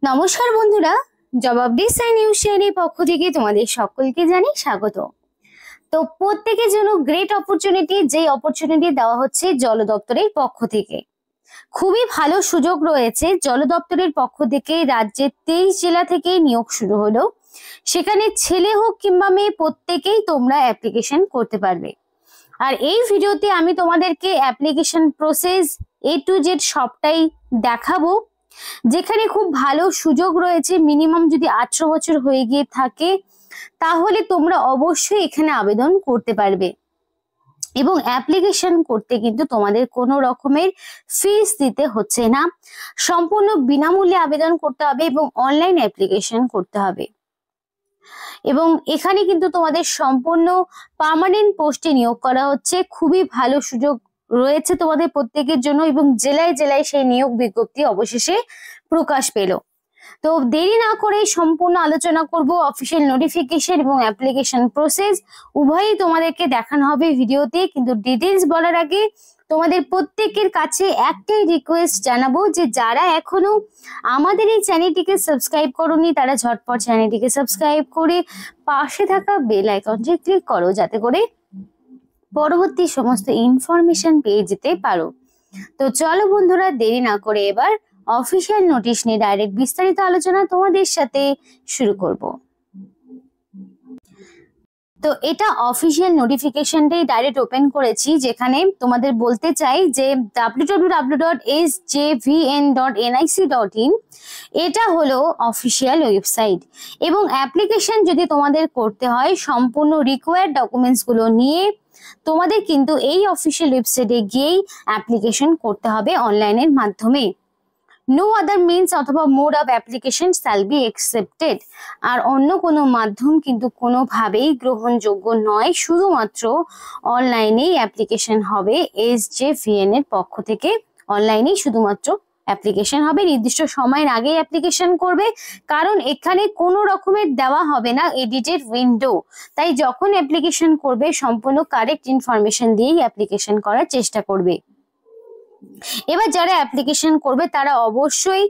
নমস্কার বন্ধুরা, জবাব ডিসাই নিউজ চ্যানেলের পক্ষ থেকে তোমাদের সকলকে জানাই স্বাগত। তো প্রত্যেকের জন্য গ্রেট অপরচুনিটি, যে অপরচুনিটি দেওয়া হচ্ছে জল দপ্তরের পক্ষ থেকে। খুবই ভালো সুযোগ রয়েছে। জল দপ্তরের পক্ষ থেকে রাজ্যের 23 জেলা থেকে নিয়োগ শুরু হলো। সেখানে ছেলে হোক কিংবা মেয়ে, প্রত্যেকেই তোমরা অ্যাপ্লিকেশন করতে পারবে। আর এই ভিডিওতে আমি তোমাদেরকে application process A to Z সবটাই দেখাবো, যেখানে খুব ভালো সুযোগ রয়েছে। মিনিমাম যদি 18 বছর হয়ে গিয়ে থাকে তাহলে তোমরা অবশ্যই এখানে আবেদন করতে পারবে। এবং অ্যাপ্লিকেশন করতে কিন্তু তোমাদের কোনো রকমের ফিস দিতে হচ্ছে না, সম্পূর্ণ বিনামূল্যে আবেদন করতে হবে এবং অনলাইন অ্যাপ্লিকেশন করতে হবে। এবং এখানে কিন্তু তোমাদের সম্পূর্ণ পার্মানেন্ট পোস্টে নিয়োগ করা হচ্ছে। খুবই ভালো সুযোগ রয়েছে তোমাদের প্রত্যেকের জন্য এবং জেলায় জেলায় সেই নিয়োগ বিজ্ঞপ্তি অবশেষে প্রকাশ পেল। তো দেরি না করে সম্পূর্ণ আলোচনা করব অফিসিয়াল নোটিফিকেশন এবং অ্যাপ্লিকেশন প্রসেস, উভয়ই তোমাদেরকে দেখানো হবে ভিডিওতে। কিন্তু ডিটেলস বলার আগে তোমাদের প্রত্যেকের কাছে একটাই রিকোয়েস্ট জানাবো, যে যারা এখনো আমাদের এই চ্যানেলটিকে সাবস্ক্রাইব করোনি তারা ঝটপট চ্যানেলটিকে সাবস্ক্রাইব করে পাশে থাকা বেল আইকনটি ক্লিক করো, যাতে করে পরবর্তী সমস্ত ইনফরমেশন পেয়ে যেতে পারো। তো চলো বন্ধুরা, দেরি না করে এবার অফিসিয়াল নোটিশ নিয়ে ডাইরেক্ট বিস্তারিত আলোচনা তোমাদের সাথে শুরু করব। তো এটা অফিসিয়াল নোটিফিকেশনটাই ডাইরেক্ট ওপেন করেছি, যেখানে তোমাদের বলতে চাই যে www.sjvn.nic.in এটা হলো অফিসিয়াল ওয়েবসাইট। এবং অ্যাপ্লিকেশন যদি তোমাদের করতে হয়, সম্পূর্ণ রিকোয়ার্ড ডকুমেন্টস গুলো নিয়ে তোমাদের কিন্তু এই অফিসিয়াল ওয়েবসাইটে গিয়েই অ্যাপ্লিকেশন করতে হবে অনলাইনের মাধ্যমে। নো আদার মিনস অথবা mode of application shall be accepted. আর অন্য কোনো মাধ্যম কিন্তু কোনোভাবেই গ্রহণযোগ্য নয়, শুধুমাত্র অনলাইনেই অ্যাপ্লিকেশন হবে। SJVN এর পক্ষ থেকে অনলাইনেই শুধুমাত্র অ্যাপ্লিকেশন হবে। নির্দিষ্ট সময়ের আগে অ্যাপ্লিকেশন করবে, কারণ এখানে কোনো রকমের দেওয়া হবে না এডিটেড উইন্ডো। তাই যখন অ্যাপ্লিকেশন করবে সম্পূর্ণ কারেক্ট ইনফরমেশন দিয়েই অ্যাপ্লিকেশন করার চেষ্টা করবে। এবার যারা অ্যাপ্লিকেশন করবে তারা অবশ্যই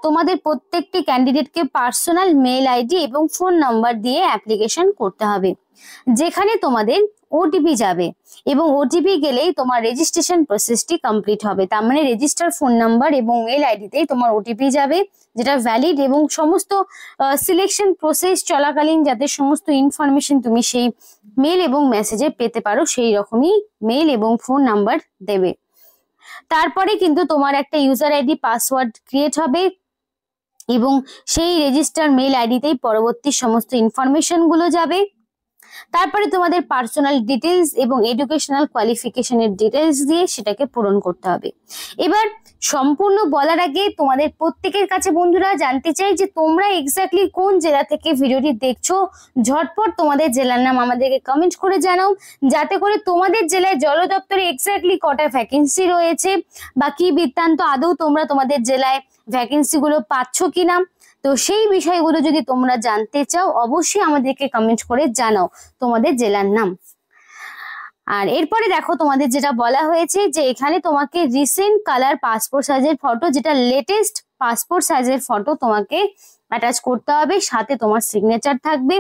তোমাদের প্রত্যেকটি ক্যান্ডিডেটকে পার্সোনাল মেল আইডি এবং ফোন নাম্বার দিয়ে অ্যাপ্লিকেশন করতে হবে, যেখানে তোমাদের ওটিপি যাবে। এবং ওটিপি গেলেই তোমার রেজিস্ট্রেশন প্রসেসটি কমপ্লিট হবে। তার মানে রেজিস্টার ফোন নাম্বার এবং মেল আইডিতেই তোমার ওটিপি যাবে, যেটা ভ্যালিড। এবং সমস্ত সিলেকশন প্রসেস চলাকালীন যাতে সমস্ত ইনফরমেশন তুমি সেই মেল এবং মেসেজে পেতে পারো, সেই রকমই মেল এবং ফোন নাম্বার দেবে। তারপরে কিন্তু তোমার একটা ইউজার আইডি পাসওয়ার্ড ক্রিয়েট হবে এবং সেই রেজিস্টার মেল আইডিতেই পরবর্তী সমস্ত ইনফরমেশন গুলো যাবে। তারপরে তোমাদের পার্সোনাল ডিটেলস এবং এডুকেশনাল কোয়ালিফিকেশনের ডিটেলস দিয়ে সেটাকে পূরণ করতে হবে। এবার সম্পূর্ণ বলার আগে তোমাদের প্রত্যেকের কাছে বন্ধুরা জানতে চাই যে তোমরা এক্স্যাক্টলি কোন জেলা থেকে ভিডিওটি দেখছো। ঝটপট তোমাদের জেলার নাম আমাদেরকে কমেন্ট করে জানাও, যাতে করে তোমাদের জেলায় জল দপ্তরে এক্স্যাক্টলি কটা ভ্যাকেন্সি রয়েছে বা কি বৃত্তান্ত, আদৌ তোমরা তোমাদের জেলায় ভ্যাকেন্সি গুলো পাচ্ছ কিনা। তো সেই বিষয়গুলো যদি তোমরা জানতে চাও অবশ্যই আমাদেরকে কমেন্ট করে জানাও তোমাদের জেলার নাম। আর এরপরে দেখো তোমাদের যেটা বলা হয়েছে যে এখানে তোমাকে রিসেন্ট কালার পাসপোর্ট সাইজের ফটো, যেটা লেটেস্ট পাসপোর্ট সাইজের ফটো তোমাকে অ্যাটাচ করতে হবে। সাথে তোমার সিগনেচার থাকবে।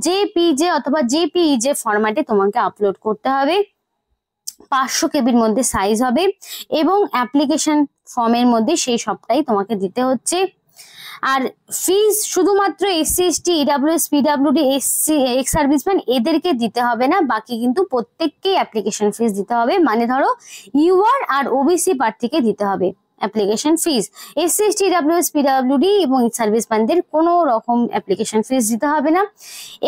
JPG অথবা JPEG ফরম্যাটে তোমাকে আপলোড করতে হবে। 500 কেবির মধ্যে সাইজ হবে এবং অ্যাপ্লিকেশন ফর্মের মধ্যে সেই সবটাই তোমাকে দিতে হচ্ছে। আর ফিজ শুধুমাত্র SC ST EWS PWD SC ex serviceman এদেরকে দিতে হবে না, বাকি কিন্তু প্রত্যেককেই অ্যাপ্লিকেশন ফিজ দিতে হবে। মানে ধরো UR আর OBC প্রার্থীকে দিতে হবে application fees. SC ST EWS PWD এবং এক্স সার্ভিসম্যানদের কোনো রকম অ্যাপ্লিকেশন ফিজ দিতে হবে না।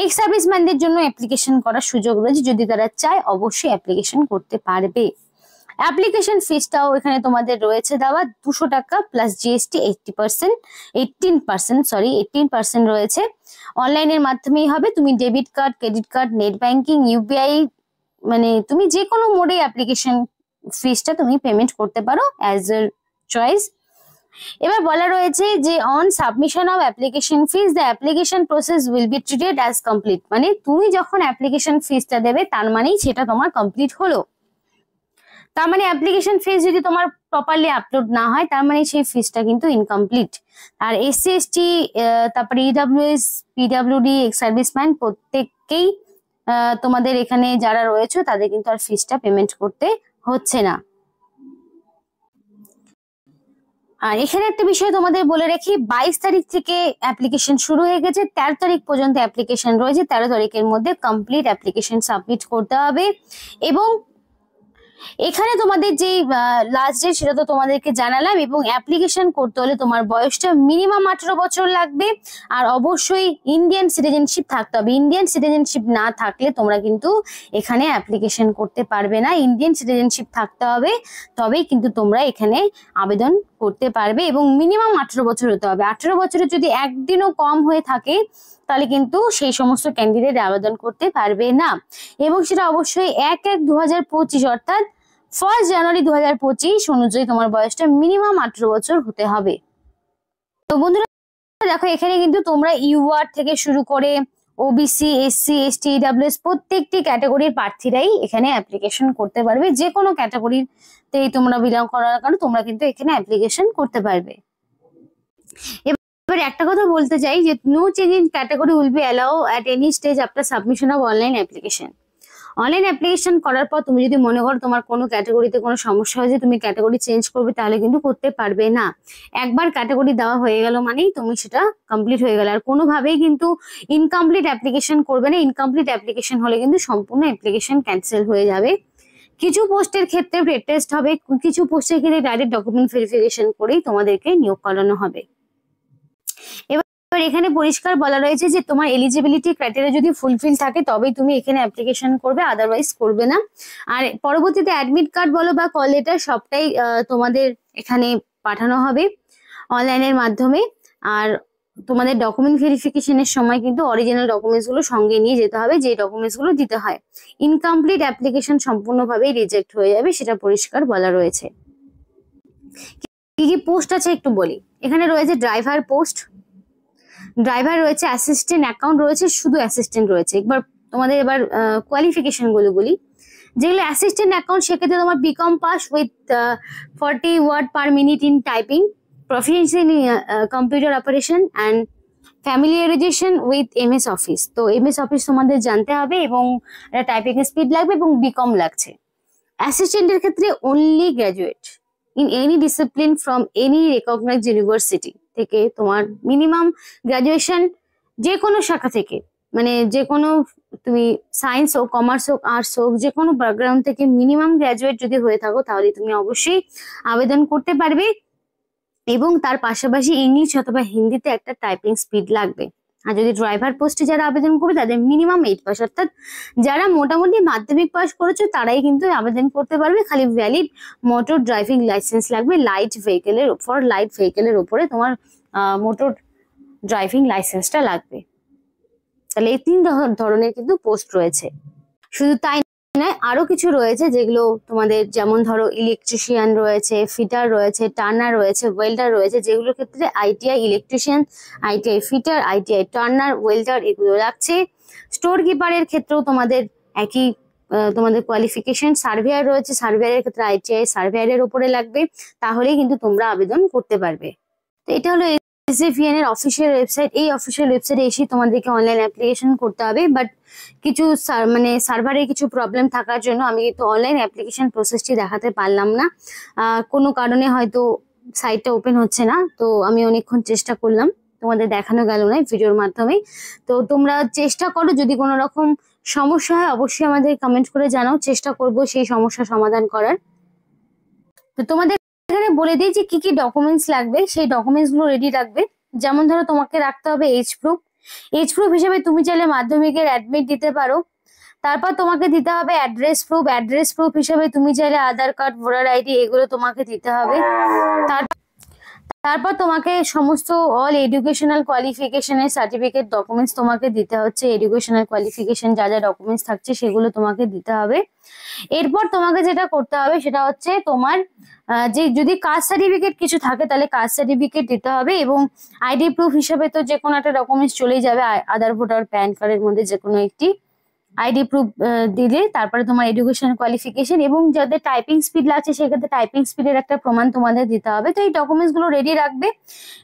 এক্স সার্ভিসম্যানদের জন্য অ্যাপ্লিকেশন করার সুযোগ রয়েছে, যদি তারা চায় অবশ্যই অ্যাপ্লিকেশন করতে পারবে। অ্যাপ্লিকেশন ফিসটাও এখানে তোমাদের রয়েছে দেওয়া 200 টাকা প্লাস GST 18% রয়েছে। অনলাইনের মাধ্যমেই হবে। তুমি debit card, credit card, net banking, UPI, মানে তুমি যে কোনো মোডে অ্যাপ্লিকেশন ফিসটা তুমি পেমেন্ট করতে পারো অ্যাজ এ চয়েস। এবার বলা রয়েছে যে on submission of application fees the application process will be treated as complete. মানে তুমি যখন অ্যাপ্লিকেশন ফিসটা দেবে তার মানেই সেটা তোমার কমপ্লিট হলো। তার মানে অ্যাপ্লিকেশন ফিস যদি তোমার প্রপারলি আপলোড না হয় তার মানে সেই ফিসটা কিন্তু ইনকমপ্লিট। আর এসসি এসটি তারপরে ইডব্লিউএস পিডব্লিউডি এক্স সার্ভিসম্যান প্রত্যেককেই তোমাদের এখানে যারা রয়েছে তাদের কিন্তু আর ফিসটা পেমেন্ট করতে হচ্ছে না। আর এখানে একটা বিষয় তোমাদের বলে রাখি, 22 তারিখ থেকে অ্যাপ্লিকেশন শুরু হয়ে গেছে, 13 তারিখ পর্যন্ত অ্যাপ্লিকেশন রয়েছে। 13 তারিখের মধ্যে কমপ্লিট অ্যাপ্লিকেশন সাবমিট করতে হবে। এবং এখানে তোমাদের যে লাস্ট ডেট সেটা তো তোমাদেরকে জানালাম। এবং অ্যাপ্লিকেশন করতে হলে তোমার বয়সটা মিনিমাম 18 বছর লাগবে। আর অবশ্যই ইন্ডিয়ান সিটিজেনশিপ থাকতে হবে। ইন্ডিয়ান সিটিজেনশিপ না থাকলে তোমরা কিন্তু এখানে অ্যাপ্লিকেশন করতে পারবে না। ইন্ডিয়ান সিটিজেনশিপ থাকতে হবে, তবেই কিন্তু তোমরা এখানে আবেদন করতে পারবে। এবং মিনিমাম 18 বছর হতে হবে। 18 বছরের যদি একদিনও কম হয়ে থাকে তাহলে কিন্তু সেই সমস্ত ক্যান্ডিডেট আবেদন করতে পারবে না। এবং সেটা অবশ্যই 1/1/2025 অর্থাৎ 1 জানুয়ারি 2025 অনুযায়ী তোমার বয়সটা মিনিমাম 18 বছর হতে হবে। তো বন্ধুরা দেখো, এখানে কিন্তু তোমরা ইউআর থেকে শুরু করে ওবিসি, এসসি, এসটি, ইডব্লিউএস প্রত্যেকটি ক্যাটাগরির প্রার্থীরাই এখানে অ্যাপ্লিকেশন করতে পারবে। যে কোনো ক্যাটাগরিতে তোমরা বিলং করার কারণে তোমরা কিন্তু এখানে অ্যাপ্লিকেশন করতে পারবে। এবার একটা কথা বলতে চাই যে no change in category will be allow at any stage after submission of online application. Online application করার পর তুমি যদি মনে করো তোমার কোনো ক্যাটাগরিতে কোনো সমস্যা হয়েছে, তুমি ক্যাটাগরি চেঞ্জ করবে, তাহলে কিন্তু করতে পারবে না। একবার ক্যাটাগরি দেওয়া হয়ে গেল মানেই তুমি সেটা কমপ্লিট হয়ে গেল। আর কোনোভাবেই কিন্তু ইনকমপ্লিট অ্যাপ্লিকেশন করবে না। ইনকমপ্লিট অ্যাপ্লিকেশন হলে কিন্তু সম্পূর্ণ অ্যাপ্লিকেশন ক্যান্সেল হয়ে যাবে। কিছু পোস্টের ক্ষেত্রে ব্রেড টেস্ট হবে, কিছু পোস্টের ক্ষেত্রে ডাইরেক্ট ডকুমেন্ট ভেরিফিকেশন করেই তোমাদেরকে নিয়োগ করানো হবে। এবার এখানে পরিষ্কার বলা রয়েছে যে তোমার এলিজিবিলিটি ক্রাইটেরিয়া যদি ফুলফিল থাকে তবেই তুমি এখানে অ্যাপ্লিকেশন করবে, আদারওয়াইজ করবে না। আর পরবর্তীতে অ্যাডমিট কার্ড বলো বা কল লেটার সবটাই তোমাদের এখানে পাঠানো হবে অনলাইনের মাধ্যমে। আর তোমাদের ডকুমেন্ট ভেরিফিকেশনের সময় কিন্তু অরিজিনাল ডকুমেন্টস গুলো সঙ্গে নিয়ে যেতে হবে, যে ডকুমেন্টস গুলো দিতে হয়। ইনকমপ্লিট অ্যাপ্লিকেশন সম্পূর্ণভাবেই রিজেক্ট হয়ে যাবে, সেটা পরিষ্কার বলা রয়েছে। কি কি পোস্ট আছে একটু বলি। এখানে রয়েছে ড্রাইভার পোস্ট, ড্রাইভার রয়েছে, অ্যাসিস্ট্যান্ট অ্যাকাউন্ট রয়েছে, শুধু অ্যাসিস্ট্যান্ট রয়েছে। একবার তোমাদের এবার কোয়ালিফিকেশন গুলো বলি। যেগুলো অ্যাসিস্ট্যান্ট অ্যাকাউন্ট সেক্ষেত্রে তোমার BCom pass with 40 word per minute in typing, proficiency in computer operation and familiarisation with MS Office. তো এমএস অফিস তোমাদের জানতে হবে এবং টাইপিং স্পিড লাগবে এবং বিকম লাগছে। অ্যাসিস্ট্যান্টের ক্ষেত্রে only graduate in any discipline from any recognized university থেকে তোমার মিনিমাম গ্র্যাজুয়েশন যে কোনো শাখা থেকে, মানে যে কোনো তুমি সায়েন্স হোক, কমার্স হোক, আর্টস হোক, যে কোনো ব্যাকগ্রাউন্ড থেকে মিনিমাম গ্র্যাজুয়েট যদি হয়ে থাকো তাহলে তুমি অবশ্যই আবেদন করতে পারবে। এবং তার পাশাপাশি ইংলিশ অথবা হিন্দিতে একটা টাইপিং স্পিড লাগবে। আর যদি ড্রাইভার পোস্টে যারা আবেদন করবে তাদের মিনিমাম 8 পাস, অর্থাৎ যারা মোটামুটি মাধ্যমিক পাস করেছো তারাই কিন্তু আবেদন করতে পারবে। খালি ভ্যালিড মোটর ড্রাইভিং লাইসেন্স লাগবে। লাইট ভেহিকেলের উপরে তোমার মোটর ড্রাইভিং লাইসেন্সটা লাগবে। তাহলে এই 3 ধরনের কিন্তু পোস্ট রয়েছে। শুধু তাই নয়, আরো কিছু রয়েছে যেগুলো তোমাদের, যেমন ধরো ইলেকট্রিশিয়ান রয়েছে, ফিটার রয়েছে, টার্নার রয়েছে, ওয়েল্ডার রয়েছে, যেগুলোর ক্ষেত্রে ITI electrician, ITI fitter, ITI turner, welder এগুলো লাগছে। স্টোর কিপারের ক্ষেত্রেও তোমাদের একই তোমাদের কোয়ালিফিকেশন। সার্ভেয়ার রয়েছে, সার্ভেয়ারের ক্ষেত্রে আইটিআই সার্ভেয়ারের উপরে লাগবে, তাহলেই কিন্তু তোমরা আবেদন করতে পারবে। তো এটা হলো এসএফইএন এর অফিসিয়াল ওয়েবসাইট। এই অফিসিয়াল ওয়েবসাইটে এসে তোমাদেরকে অনলাইন অ্যাপ্লিকেশন করতে হবে। বাট কিছু মানে সার্ভারের কিছু প্রবলেম থাকার জন্য আমি কিন্তু অনলাইন অ্যাপ্লিকেশন প্রসেসটি দেখাতে পারলাম না। কোনো কারণে হয়তো সাইটটা ওপেন হচ্ছে না। তো আমি অনেকক্ষণ চেষ্টা করলাম, তোমাদের দেখানো গেল না ভিডিওর মাধ্যমে। তো তোমরা চেষ্টা করো, যদি কোনো রকম সমস্যা হয় অবশ্যই আমাদের কমেন্ট করে জানাও, চেষ্টা করব সেই সমস্যা সমাধান করার। তো তোমাদের এখানে বলে দিই যে কি কি ডকুমেন্টস লাগবে, সেই ডকুমেন্টস গুলো রেডি রাখবে। যেমন ধরো তোমাকে রাখতে হবে এজ প্রুফ। এজ প্রুফ হিসেবে তুমি চাইলে মাধ্যমিকের অ্যাডমিট দিতে পারো। তারপর তোমাকে দিতে হবে অ্যাড্রেস প্রুফ। অ্যাড্রেস প্রুফ হিসেবে তুমি চাইলে আধার কার্ড, ভোটার আইডি এগুলো তোমাকে দিতে হবে। তারপর তোমাকে সমস্ত অল এডুকেশনাল কোয়ালিফিকেশনের সার্টিফিকেট ডকুমেন্টস তোমাকে দিতে হচ্ছে। এডুকেশনাল কোয়ালিফিকেশন যা যা ডকুমেন্টস থাকছে সেগুলো তোমাকে দিতে হবে। এরপর তোমাকে যেটা করতে হবে সেটা হচ্ছে তোমার যে যদি কাস্ট সার্টিফিকেট কিছু থাকে তাহলে কাস্ট সার্টিফিকেট দিতে হবে। এবং আইডি প্রুফ হিসেবে তো যে কোনো একটা ডকুমেন্টস চলেই যাবে, আধার, ভোটার, প্যান কার্ডের মধ্যে যে কোনো একটি। আইডি প্রুফ দিলে তারপরে তোমার এডুকেশন কোয়ালিফিকেশন এবং যাদের টাইপিং স্পিড আছে সেক্ষেত্রে টাইপিং স্পিডের একটা প্রমাণ তোমাদের দিতে হবে। তো এই ডকুমেন্টস গুলো রেডি রাখবে,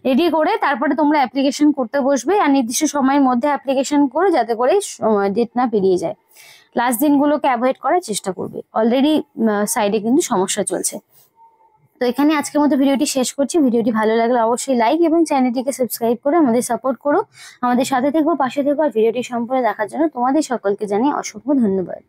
রেডি করে তারপরে তোমরা অ্যাপ্লিকেশন করতে বসবে আর নির্দিষ্ট সময়ের মধ্যে অ্যাপ্লিকেশন করো যাতে করে ডেট না পেরিয়ে যায়। লাস্ট দিনগুলোকে অ্যাভয়েড করার চেষ্টা করবে, অলরেডি সাইডে কিন্তু সমস্যা চলছে। তো এখানে আজকের মতো ভিডিওটি শেষ করছি। ভিডিওটি ভালো লাগলে অবশ্যই লাইক এবং চ্যানেলটিকে সাবস্ক্রাইব করে আমাদের সাপোর্ট করো, আমাদের সাথে থেকো, পাশে থেকো। আর ভিডিওটি সম্পূর্ণ দেখার জন্য তোমাদের সকলকে জানাই অসংখ্য ধন্যবাদ।